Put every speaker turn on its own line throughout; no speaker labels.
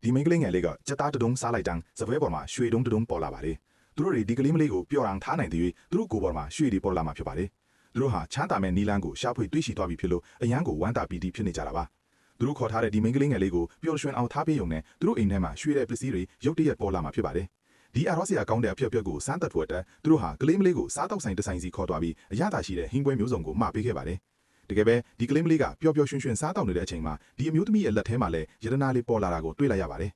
ဒီမိန်းကလေးငယ်လေးကစက်သားတုံးစားလိုက်တန်းစပွဲပေါ်မှာရွှေတုံးတုံးပေါ်လာပါလေသူတို့တွေဒီကလေးမလေးကိုပျော်အောင်ထားနိုင်သေးသူတို့ကိုယ်ပေါ်မှာရွှေတွေပေါ်လာမှာဖြစ်ပါလေသူတို့ဟာချမ်းသာမဲ့နီလန်းကိုရှာဖွေတွေးရှိသွားပြီဖြစ်လို့အရန်ကိုဝမ်းသာပီတိဖြစ်နေကြတာပါသူတို့ခေါ်ထားတဲ့ဒီမိန်းကလေးငယ်လေးကိုပျော်ရွှင်အောင်ထားပေးုံနဲ့သူတို့အိမ်ထဲမှာရွှေတဲ့ပစ္စည်းတွေရုတ်တရက်ပေါ်လာမှာဖြစ်ပါတယ်ဒီအရောစရာကောင်းတဲ့အဖြစ်အပျက်ကိုစမ်းသပ်ဖို့အတွက်သူတို့ဟာကလေးမလေးကိုစားတောက်ဆိုင်တစ်ဆိုင်စီခေါ်သွားပြီးအရသာရှိတဲ့ဟင်းပွဲမျိုးစုံကိုမှာပေးခဲ့ပါတယ်တကယ်ပဲဒီကလေးမလေးကပျော်ပျော်ရွှင်ရွှင်စားတောက်နေတဲ့အချိန်မှာဒီအမျိုးသမီးရဲ့လက်ထဲမှာလည်းယတနာလေးပေါ်လာတာကိုတွေ့လိုက်ရပါတယ်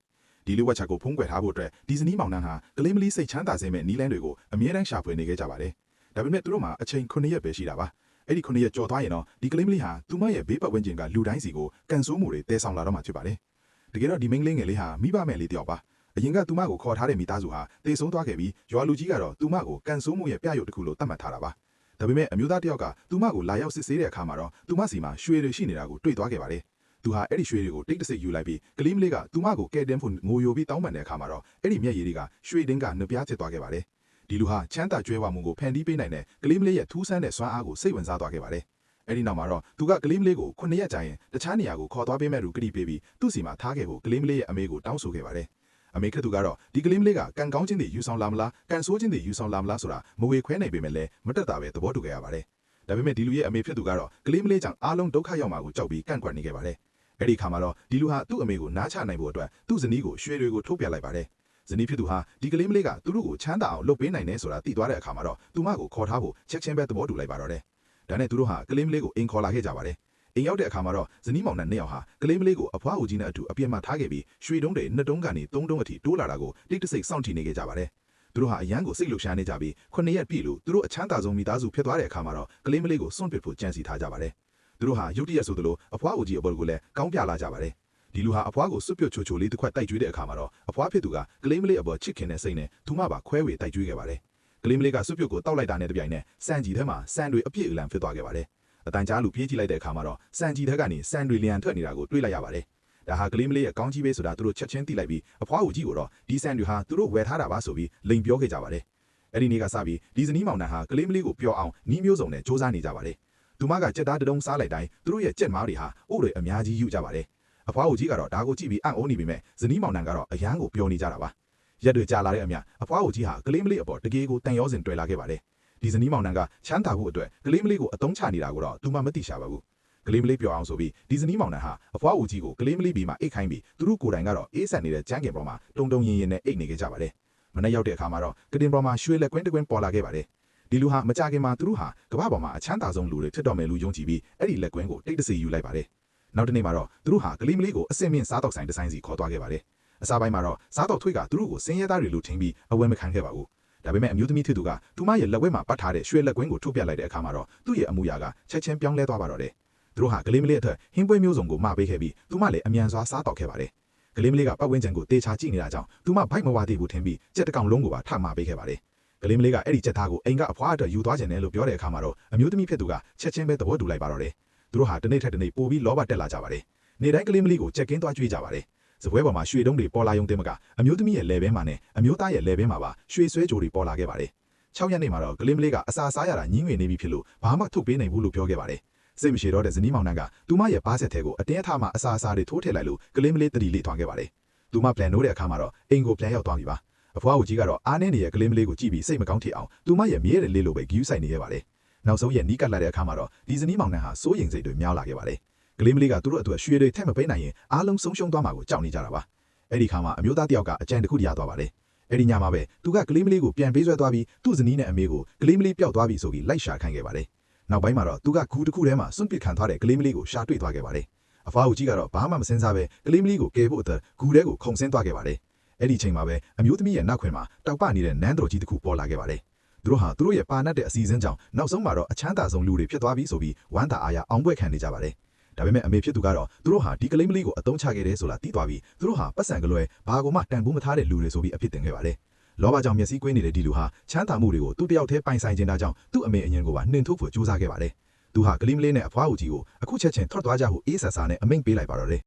ဒီလိုဝက်ချက်ကိုဖုံးကွယ်ထားဖို့အတွက်ဒီဇနီးမောင်နှံဟာကလေးမလေးစိတ်ချမ်းသာစေမဲ့နီးလန်းတွေကိုအမြဲတမ်းရှာဖွေနေခဲ့ကြပါတယ်ဒါပေမဲ့သူတို့မှာအချိန်9ရက်ပဲရှိတာပါအဲ့ဒီ9ရက်ကြော်သွားရင်တော့ဒီကလေးမလေးဟာသူမရဲ့ဘေးပတ်ဝန်းကျင်ကလူတိုင်းစီကိုကန်ဆိုးမှုတွေတဲဆောင်လာတော့မှဖြစ်ပါတယ်တကယ်တော့ဒီမိန်းကလေးငယ်လေးဟာမိဘမဲ့လေးတယောက်ပါအရင်ကသူမကိုခေါ်ထားတဲ့မိသားစုဟာတေဆုံးသွားခဲ့ပြီးရွာလူကြီးကတော့သူမကိုကန်ဆိုးမှုရဲ့ပြရုပ်တစ်ခုလိုသတ်မှတ်ထားတာပါဒါပေမဲ့အမျိုးသားတယောက်ကသူမကိုလာရောက်စစ်ဆေးတဲ့အခါမှာတော့သူမစီမှာရွှေတွေရှိနေတာကိုတွေ့သွားခဲ့ပါတယ်သူဟာအဲ့ဒီရွှေတွေကိုတိတ်တဆိတ်ယူလိုက်ပြီးကလေးမလေးကသူမကိုကဲတင်ဖို့ငိုယိုပြီးတောင်းပန်တဲ့အခါမှာတော့အဲ့ဒီမျက်ရည်တွေကရွှေတင်းကနှပြားဖြစ်သွားခဲ့ပါတယ်ဒီလူဟာချမ်းသာကြွယ်ဝမှုကိုဖန်တီးပေးနိုင်တဲ့ကလေးမလေးရဲ့ထူးဆန်းတဲ့စွမ်းအားကိုစိတ်ဝင်စားသွားခဲ့ပါတယ်အဲ့ဒီနောက်မှာတော့သူကကလေးမလေးကို9ရက်ကြာရင်တခြားနေရာကိုခေါ်သွားပေးမဲ့သူကတိပေးပြီးသူ့စီမှာထားခဲ့ဖို့ကလေးမလေးရဲ့အမေကိုတောင်းဆိုခဲ့ပါတယ်အမေကသူကတော့ဒီကလေးမလေးကကန်ကောင်းချင်းတွေယူဆောင်လာမလားကန်ဆိုးချင်းတွေယူဆောင်လာမလားဆိုတာမဝေခွဲနိုင်ပေမဲ့လည်းမတက်တာပဲသဘောတူခဲ့ရပါတယ်ဒါပေမဲ့ဒီလူရဲ့အမေဖြစ်သူကတော့ကလေးမလေးကြောင့်အားလုံးဒုက္ခရောက်မှာကိုကြောက်ပြီးကန့်ကွက်နေခဲ့ပါတယ်အဲ့ဒီခါမှာတော့ဒီလူဟာသူ့အမေကိုနားချနိုင်ဖို့အတွက်သူ့ဇနီးကိုရွှေတွေကိုထုတ်ပြလိုက်ပါတယ်ဇနီးဖြစ်သူဟာဒီကလေးမလေးကသူတို့ကိုချမ်းသာအောင်လုပ်ပေးနိုင်တယ်ဆိုတာသိသွားတဲ့အခါမှာတော့သူမကိုခေါ်ထားဖို့ချက်ချင်းပဲသဘောတူလိုက်ပါတော့တယ်ဒါနဲ့သူတို့ဟာကလေးမလေးကိုအိမ်ခေါ်လာခဲ့ကြပါတယ်အိမ်ရောက်တဲ့အခါမှာတော့ဇနီးမောင်နှံနှစ်ယောက်ဟာကလေးမလေးကိုအဖွားအိုကြီးနဲ့အတူအပြင်မှာထားခဲ့ပြီးရွှေတုံးတွေ2တုံးကနေ3တုံးအထိတိုးလာတာကိုတိတ်တဆိတ်စောင့်ကြည့်နေကြကြပါတယ်သူတို့ဟာအရန်ကိုစိတ်လှုပ်ရှားနေကြပြီး9ရက်ပြည့်လို့သူတို့အချမ်းသာဆုံးမိသားစုဖြစ်သွားတဲ့အခါမှာတော့ကလေးမလေးကိုစွန့်ပစ်ဖို့ကြံစီထားကြပါတယ်သူတို့ဟာရုတ်တရက်ဆိုသလိုအဖွားအိုကြီးအပေါ်ကိုလည်းကောင်းပြလာကြပါတယ်ဒီလူဟာအဖွားကိုစွတ်ပြုတ်ချိုချိုလေးတစ်ခွက်တိုက်ကျွေးတဲ့အခါမှာတော့အဖွားဖြစ်သူကကလေးမလေးအပေါ်ချစ်ခင်တဲ့စိတ်နဲ့သူမပါခွဲဝေတိုက်ကျွေးခဲ့ပါတယ်ကလေးမလေးကစွတ်ပြုတ်ကိုတောက်လိုက်တာနဲ့တပြိုင်နက်စံကြီးထဲမှာစံတွေအပြည့်အလံဖြစ်သွားခဲ့ပါတယ်အတန်ကြားလူပြေးကြည့်လိုက်တဲ့အခါမှာတော့စံကြီးထဲကနေစံတွေလျံထွက်နေတာကိုတွေ့လိုက်ရပါတယ်ဒါဟာကလေးမလေးရဲ့ကောင်းကြီးပဲဆိုတာသူတို့ချက်ချင်းသိလိုက်ပြီးအဖွားကိုကြီးကိုတော့ဒီစံတွေဟာသူတို့ဝယ်ထားတာပါဆိုပြီးလိန်ပြောခဲ့ကြပါတယ်အဲ့ဒီနေ့ကစပြီးဒီဇနီးမောင်နှံဟာကလေးမလေးကိုပျော်အောင်နီးမျိုးစုံနဲ့စူးစမ်းနေကြပါတယ်သူမကကြက်သားတုံးစားလိုက်တိုင်းသူတို့ရဲ့ကြက်မားတွေဟာအိုးတွေအများကြီးယူကြပါတယ်အဖွားကိုကြီးကတော့ဒါကိုကြည့်ပြီးအံ့ဩနေပေမဲ့ဇနီးမောင်နှံကတော့အယမ်းကိုပျော်နေကြတာပါရက်တွေကြာလာတဲ့အမျှအဖွားကိုကြီးဟာကလေးမလေးအပေါ်တကယ်ကိုတန်ရောစင်တွေ့လာခဲ့ပါတယ်ဒီဇနီးမောင်နှံကချမ်းသာဖို့အတွက်ကလေးမလေးကိုအတုံးချနေတာကိုတော့သူမမသိရှာပါဘူးကလေးမလေးပျော်အောင်ဆိုပြီးဒီဇနီးမောင်နှံဟာအဖွားဦးကြီးကိုကလေးမလေးပြီးမှအိတ်ခိုင်းပြီးသူတို့ကိုယ်တိုင်ကတော့အေးဆန်နေတဲ့ကျန်းကင်ပေါ်မှာတုံတုံရင်ရင်နဲ့အိတ်နေခဲ့ကြပါတယ်မနေ့ရောက်တဲ့အခါမှာတော့ကတင်ပေါ်မှာရွှေလက်ကွင်းတကွင်းပေါ်လာခဲ့ပါတယ်ဒီလူဟာမကြခင်မှာသူတို့ဟာကမ္ဘာပေါ်မှာအချမ်းသာဆုံးလူတွေဖြစ်တော်မယ်လူယုံကြည်ပြီးအဲ့ဒီလက်ကွင်းကိုတိတ်တဆိတ်ယူလိုက်ပါတယ်နောက်တစ်နေ့မှာတော့သူတို့ဟာကလေးမလေးကိုအစင်မြင့်စားတော့ဆိုင်တစ်ဆိုင်စီခေါ်သွားခဲ့ပါတယ်အစားပိုင်းမှာတော့စားတော့ထွေးကသူတို့ကိုစင်းရဲသားတွေလူထင်းပြီးအဝဲမခံခဲ့ပါဘူးဒါပေမဲ့အမျိုးသမီးဖြစ်သူကသူမရဲ့လက်ဝဲမှာပတ်ထားတဲ့ရွှေလက်ကွင်းကိုထုတ်ပြလိုက်တဲ့အခါမှာတော့သူ့ရဲ့အမူအရာကချက်ချင်းပြောင်းလဲသွားပါတော့တယ်သူတို့ဟာကလေးမလေးအတွက်ဟင်းပွဲမျိုးစုံကိုမှာပေးခဲ့ပြီးသူမလည်းအမြန်စွာစားတော့ခဲ့ပါတယ်ကလေးမလေးကပတ်ဝန်းကျင်ကိုတေချာကြည့်နေတာကြောင့်သူမဘိုက်မဝသေးဘူးထင်ပြီးကြက်တကောင်လုံးကိုပါထမှာပေးခဲ့ပါတယ်ကလေးမလေးကအဲ့ဒီကြက်သားကိုအိမ်ကအဖွားအတွက်ယူသွားခြင်းနဲ့လို့ပြောတဲ့အခါမှာတော့အမျိုးသမီးဖြစ်သူကချက်ချင်းပဲသဘောတူလိုက်ပါတော့တယ်သူတို့ဟာတစ်နေ့ထက်တစ်နေ့ပိုပြီးလောဘတက်လာကြပါတယ်နေ့တိုင်းကလေးမလေးကိုကြက်ကင်းသွားကြွေးကြပါတယ်စပွဲပေါ်မှာရွှေတုံးတွေပေါ်လာရုံတင်မကအမျိုးသမီးရဲ့လယ်ဘဲမှာနဲ့အမျိုးသားရဲ့လယ်ဘဲမှာပါရွှေဆွဲကြိုတွေပေါ်လာခဲ့ပါတယ်6ရက်နေ့မှာတော့ကလေးမလေးကအစာစားရတာညင်းငွေနေပြီဖြစ်လို့ဘာမှထုတ်ပေးနိုင်ဘူးလို့ပြောခဲ့ပါတယ်စိတ်မရှိတော့တဲ့ဇနီးမောင်နှံကသူမရဲ့ပါးဆက်ထဲကိုအတင်းအထားမှအစာအစာတွေထိုးထည့်လိုက်လို့ကလေးမလေးတတိလေးထွားခဲ့ပါတယ်သူမပြန်နိုးတဲ့အခါမှာတော့အိမ်ကိုပြန်ရောက်သွားပြီပါအဖွားဦးကြီးကတော့အားနေနေတဲ့ကလေးမလေးကိုကြည့်ပြီးစိတ်မကောင်းထီအောင်သူမရဲ့မြဲတဲ့လေးလိုပဲဂယူးဆိုင်နေခဲ့ပါတယ်နောက်ဆုံးရဲ့နီးကပ်လာတဲ့အခါမှာတော့ဒီဇနီးမောင်နှံဟာစိုးရိမ်စိတ်တွေများလာခဲ့ပါတယ်ကလေးမလေးကသူတို့အတွက်ရွှေတွေထက်မပေးနိုင်ရင်အားလုံးဆုံးရှုံးသွားမှာကိုကြောက်နေကြတာပါအဲ့ဒီခါမှာအမျိုးသားတယောက်ကအကြံတစ်ခုရသွားပါတယ်အဲ့ဒီညမှာပဲသူကကလေးမလေးကိုပြန်ပေးဆွဲသွားပြီးသူ့ဇနီးနဲ့အမေကိုကလေးမလေးပျောက်သွားပြီဆိုပြီးလိုက်ရှာခိုင်းခဲ့ပါတယ်နောက်ပိုင်းမှာတော့သူကဂူတစ်ခုထဲမှာစွန့်ပစ်ခံထားတဲ့ကလေးမလေးကိုရှာတွေ့သွားခဲ့ပါတယ်အဖွားဦးကြီးကတော့ဘာမှမစင်စားပဲကလေးမလေးကိုကယ်ဖို့အတွက်ဂူထဲကိုခုန်ဆင်းသွားခဲ့ပါတယ်အဲ့ဒီချိန်မှာပဲအမျိုးသမီးရဲ့နောက်ခွင်မှာတောက်ပနေတဲ့နန်းတော်ကြီးတစ်ခုပေါ်လာခဲ့ပါတယ်သူတို့ဟာသူတို့ရဲ့ပါနတ်တဲ့အစီအစဉ်ကြောင့်နောက်ဆုံးမှာတော့အချမ်းသာဆုံးလူတွေဖြစ်သွားပြီဆိုပြီးဝမ်းသာအားရအောင်ပွဲခံနေကြပါတယ်ဒါပေမဲ့အမေဖြစ်သူကတော့သူတို့ဟာဒီကလေးမလေးကိုအတုံးချခဲ့တယ်ဆိုတာသိသွားပြီးသူတို့ဟာပတ်စံကလွယ်ဘာကိုမှတန်ဖိုးမထားတဲ့လူတွေဆိုပြီးအဖြစ်တင်ခဲ့ပါတယ်လောဘကြောင့်မျက်စိကွင်းနေတဲ့ဒီလူဟာချမ်းသာမှုတွေကိုသူ့တယောက်တည်းပိုင်ဆိုင်နေတာကြောင့်သူ့အမေအငင်ကိုပါနှင်ထုတ်ဖို့ကြိုးစားခဲ့ပါတယ်သူဟာကလေးမလေးနဲ့အဖွားဦးကြီးကိုအခုချက်ချင်းထွက်သွားကြဖို့အေးဆာဆာနဲ့အမိန့်ပေးလိုက်ပါတော့တယ်